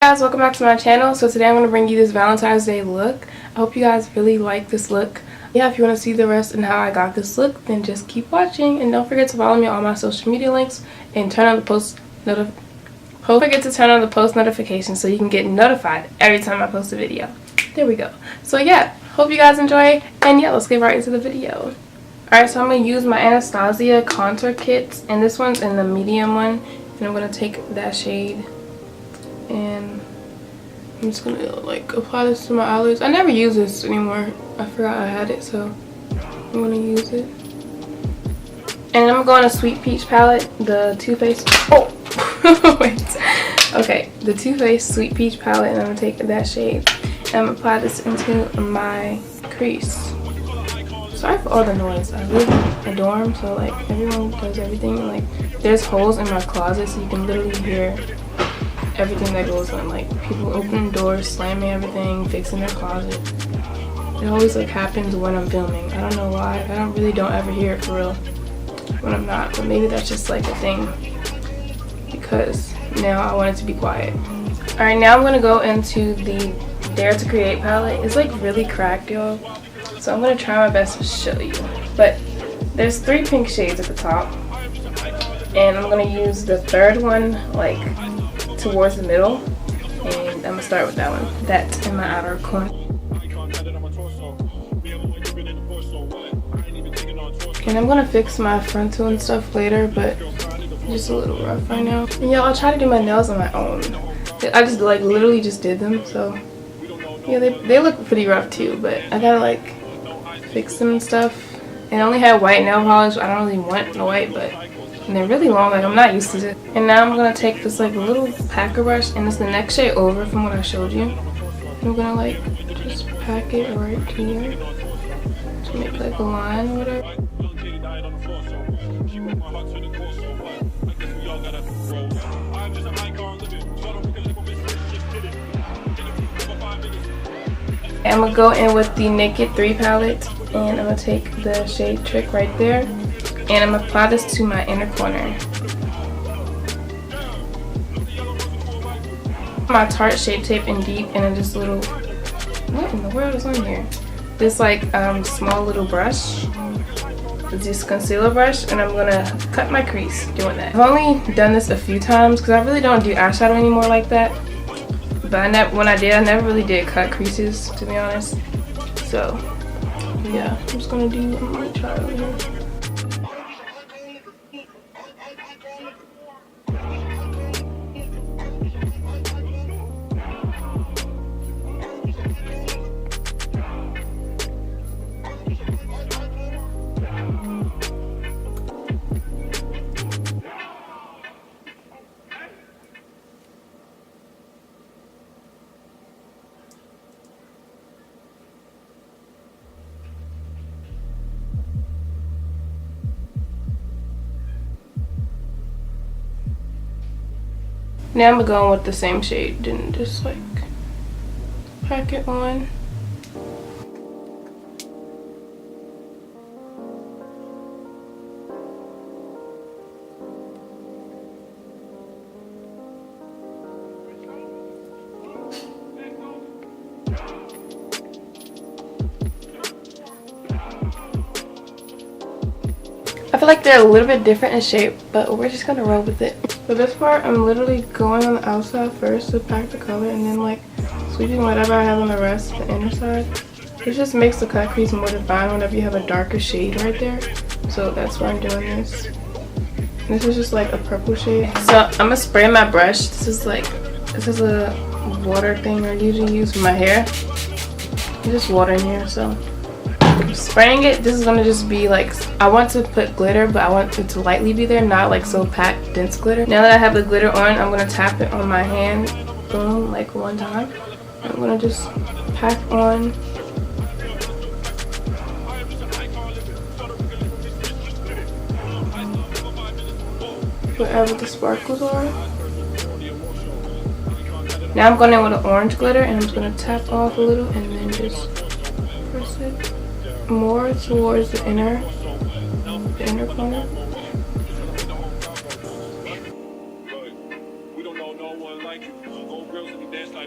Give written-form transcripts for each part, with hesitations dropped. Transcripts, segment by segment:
Guys, welcome back to my channel. So today I'm going to bring you this Valentine's Day look. I hope you guys really like this look. Yeah, if you want to see the rest and how I got this look, then just keep watching, and don't forget to follow me on all my social media links and turn on the don't forget to turn on the post notifications so you can get notified every time I post a video. There we go. So yeah, hope you guys enjoy, and yeah, let's get right into the video. Alright, so I'm going to use my Anastasia contour kits, and this one's in the medium one, and I'm going to take that shade and I'm just gonna like apply this to my eyelids. I never use this anymore. I forgot I had it, so I'm gonna use it. And I'm going to Sweet Peach palette, the Too Faced. Oh, wait. Okay, the Too Faced Sweet Peach palette, and I'm gonna take that shade and I'm gonna apply this into my crease. Sorry for all the noise. I live in a dorm, so like everyone does everything. Like there's holes in my closet, so you can literally hear everything that goes on, like people opening doors, slamming everything, fixing their closet. It always like happens when I'm filming. I don't know why. I don't ever hear it for real when I'm not, but maybe that's just like a thing because now I want it to be quiet. Alright, now I'm gonna go into the Dare to Create palette. It's like really cracked, y'all, so I'm gonna try my best to show you. But there's 3 pink shades at the top, and I'm gonna use the third one like towards the middle, and I'm gonna start with that one. That's in my outer corner. And I'm gonna fix my frontal and stuff later, but it's just a little rough right now. And yeah, I'll try to do my nails on my own. I just like literally just did them, so yeah, they look pretty rough too, but I gotta like fix them and stuff. And I only have white nail polish. I don't really want the white, but and they're really long, like I'm not used to it. And now I'm gonna take this like little packer brush, and it's the next shade over from what I showed you. And I'm gonna like just pack it right here to make like a line or whatever. I'm gonna go in with the Naked 3 palette, and I'm gonna take the shade Trick right there, and I'm gonna apply this to my inner corner. My Tarte Shape Tape in Deep, and then this little, what in the world is on here? This like small little brush, this concealer brush, and I'm gonna cut my crease doing that. I've only done this a few times because I really don't do eyeshadow anymore like that. But when I did, I never really did cut creases, to be honest. So yeah, I'm just gonna try it over here. Now I'm going with the same shade and just like pack it on. I feel like they're a little bit different in shape, but we're just gonna roll with it. For this part, I'm literally going on the outside first to pack the color, and then like sweeping whatever I have on the rest, the inner side. It just makes the cut crease more defined whenever you have a darker shade right there. So that's why I'm doing this. And this is just like a purple shade. So I'm gonna spray my brush. This is a water thing I usually use for my hair. There's just water in here, so spraying it. This is gonna just be like, I want to put glitter, but I want it to lightly be there, not like so packed dense glitter. Now that I have the glitter on, I'm gonna tap it on my hand, boom, like one time. I'm gonna just pack on wherever the sparkles are. Now I'm going in with an orange glitter, and I'm just gonna tap off a little and then just press it more towards the inner corner. We don't know no one like you. Old girls in the I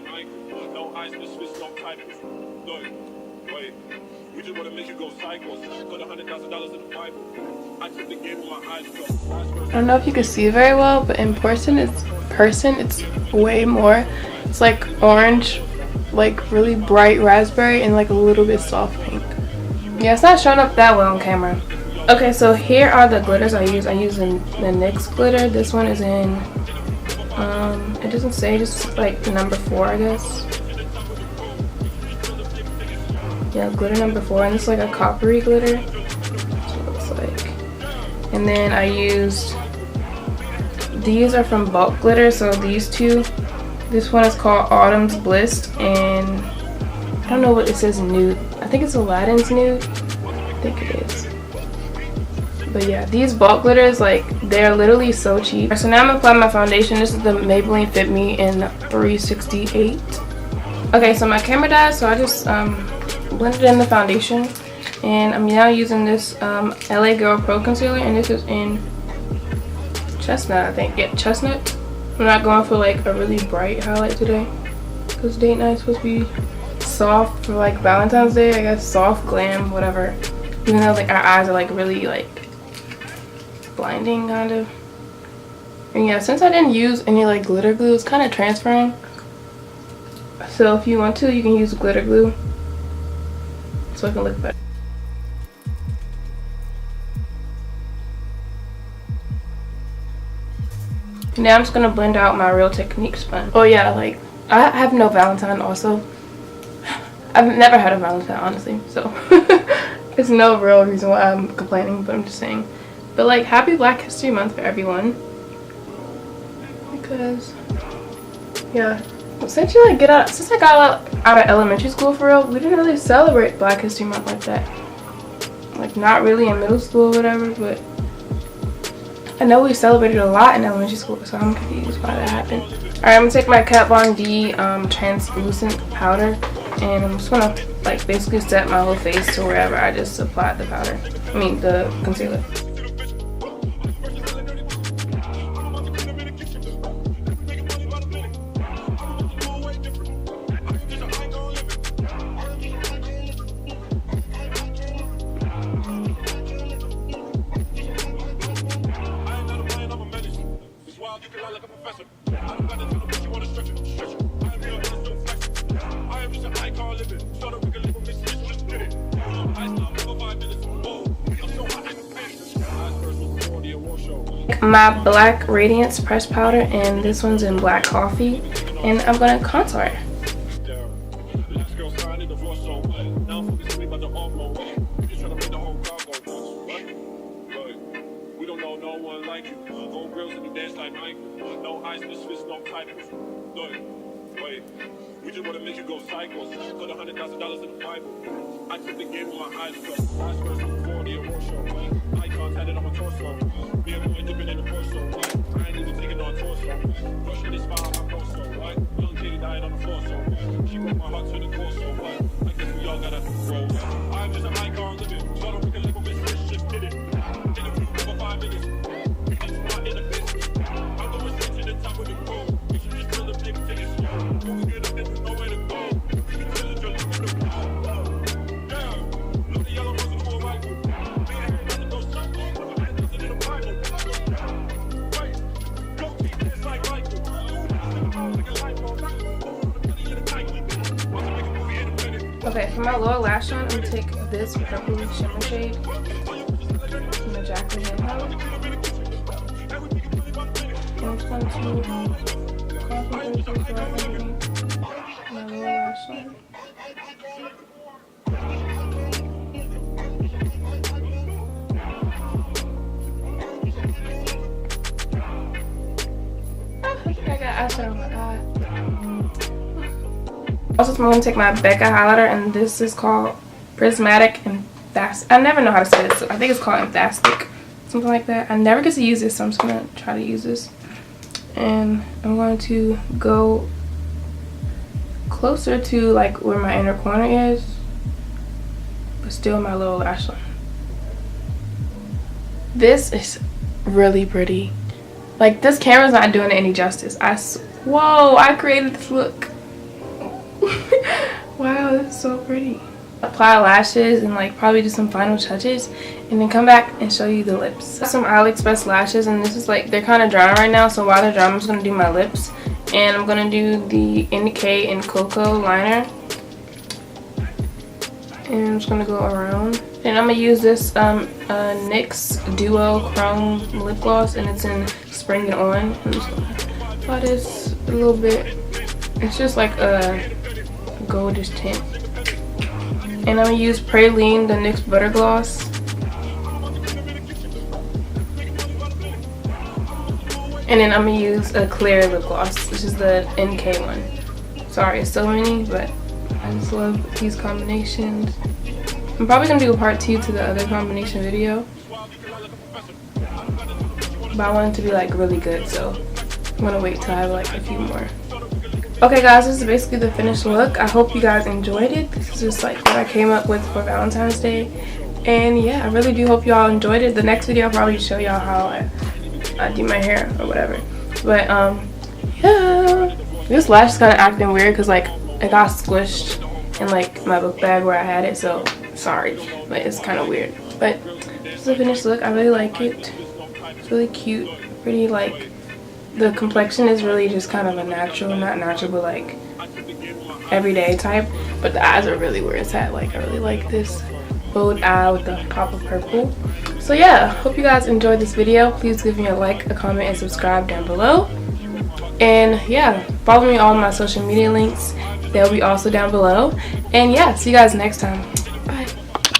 don't know if you can see very well, but in person it's way more. It's like orange, like really bright raspberry, and like a little bit soft pink. Yeah, it's not showing up that well on camera. Okay, so here are the glitters I use. I use the NYX glitter. This one is in it doesn't say, just like number 4, I guess. Yeah, glitter number 4, and it's like a coppery glitter. That's what it looks like. And then I used, these are from Bulk Glitter, so these two. This one is called Autumn's Bliss, and I don't know what it says, nude. I think it's Aladdin's nude. I think it is. But yeah, these bulk glitters, like, they're literally so cheap. So now I'm gonna apply my foundation. This is the Maybelline Fit Me in 368. Okay, so my camera died, so I just blended in the foundation, and I'm now using this LA Girl Pro Concealer, and this is in Chestnut, I think. Yeah, Chestnut. I'm not going for like a really bright highlight today, because date night is supposed to be soft for like Valentine's Day, I guess. Soft, glam, whatever. Even though like our eyes are like really like blinding kind of. And yeah, since I didn't use any like glitter glue, it's kind of transferring. So if you want to, you can use glitter glue so it can look better. Now I'm just gonna blend out my Real Technique sponge. Oh yeah, like I have no Valentine also. I've never had a Valentine, honestly, so it's no real reason why I'm complaining, but I'm just saying. But like, happy Black History Month for everyone, because yeah, since I got out of elementary school, for real, we didn't really celebrate Black History Month like that. Like, not really in middle school or whatever, but I know we celebrated a lot in elementary school, so I'm confused why that happened. Alright, I'm gonna take my Kat Von D translucent powder, and I'm just gonna like basically set my whole face to wherever I just applied the powder. I mean the concealer. My Black Radiance pressed powder, and this one's in Black Coffee, and I'm gonna contour. We just want to make you go psycho. Put $100,000 in the Bible. I took the game with my eyes closed. Eyes first before the award show. Eye contact on my torso. Me and my dipping in the torso. I ain't even taking on torso. Rush with this fire on my torso. Young Katie died on the floor, so she broke my heart to the torso. I guess we all gotta grow. I'm just an icon living. So we can live with this shit. Did it. In a few for 5 minutes. It's not in the business. I'm going straight to the top of the road. We should just fill the big tickets. When we get up, there's nowhere to go. We can feel it, you're looking to go. Damn, look, the yellow ones are more like you. We ain't nothing no circle, but I ain't nothing in the Bible. Wait, go keep this like Michael. Okay, for my lower lash line, I'm gonna take this purple shimmer shade from the Jacqueline Hill palette. And I'm just going to concentrate this right underneath my lower lash line. I think I got eyeshadow on my eye. Also, I'm going to take my Becca highlighter, and this is called Prismatic Emphatic. I never know how to say this. I think it's called Emphatic, something like that. I never get to use this, so I'm just going to try to use this. And I'm going to go closer to like where my inner corner is, but still my lower lash line. This is really pretty. Like, this camera's not doing it any justice. Whoa, I created this look. Wow, this is so pretty. Apply lashes and like probably do some final touches and then come back and show you the lips. Some AliExpress lashes, and this is like, they're kind of dry right now, so while they're dry I'm just going to do my lips. And I'm going to do the NK and Cocoa liner. And I'm just going to go around. And I'm going to use this NYX Duo Chrome lip gloss, and it's in Spring and On. I'm just going to apply this a little bit. It's just like a goldish tint. And I'm going to use Praline, the NYX Butter Gloss. And then I'm going to use a clear lip gloss, which is the NK one. Sorry, it's so many, but I just love these combinations. I'm probably going to do a part 2 to the other combination video. But I want it to be like really good, so I'm going to wait till I have like a few more. Okay guys, this is basically the finished look. I hope you guys enjoyed it. This is just like what I came up with for Valentine's Day. And yeah, I really do hope y'all enjoyed it. The next video I'll probably show y'all how I do my hair or whatever. But yeah, this lash is kind of acting weird because like it got squished in like my book bag where I had it, so sorry, but it's kind of weird. But this is the finished look. I really like it. It's really cute, pretty. Like the complexion is really just kind of a natural, not natural, but like everyday type. But the eyes are really where it's at. Like I really like this bold eye with the pop of purple. So yeah, hope you guys enjoyed this video. Please give me a like, a comment, and subscribe down below. And yeah, follow me on all my social media links. They'll be also down below. And yeah, see you guys next time.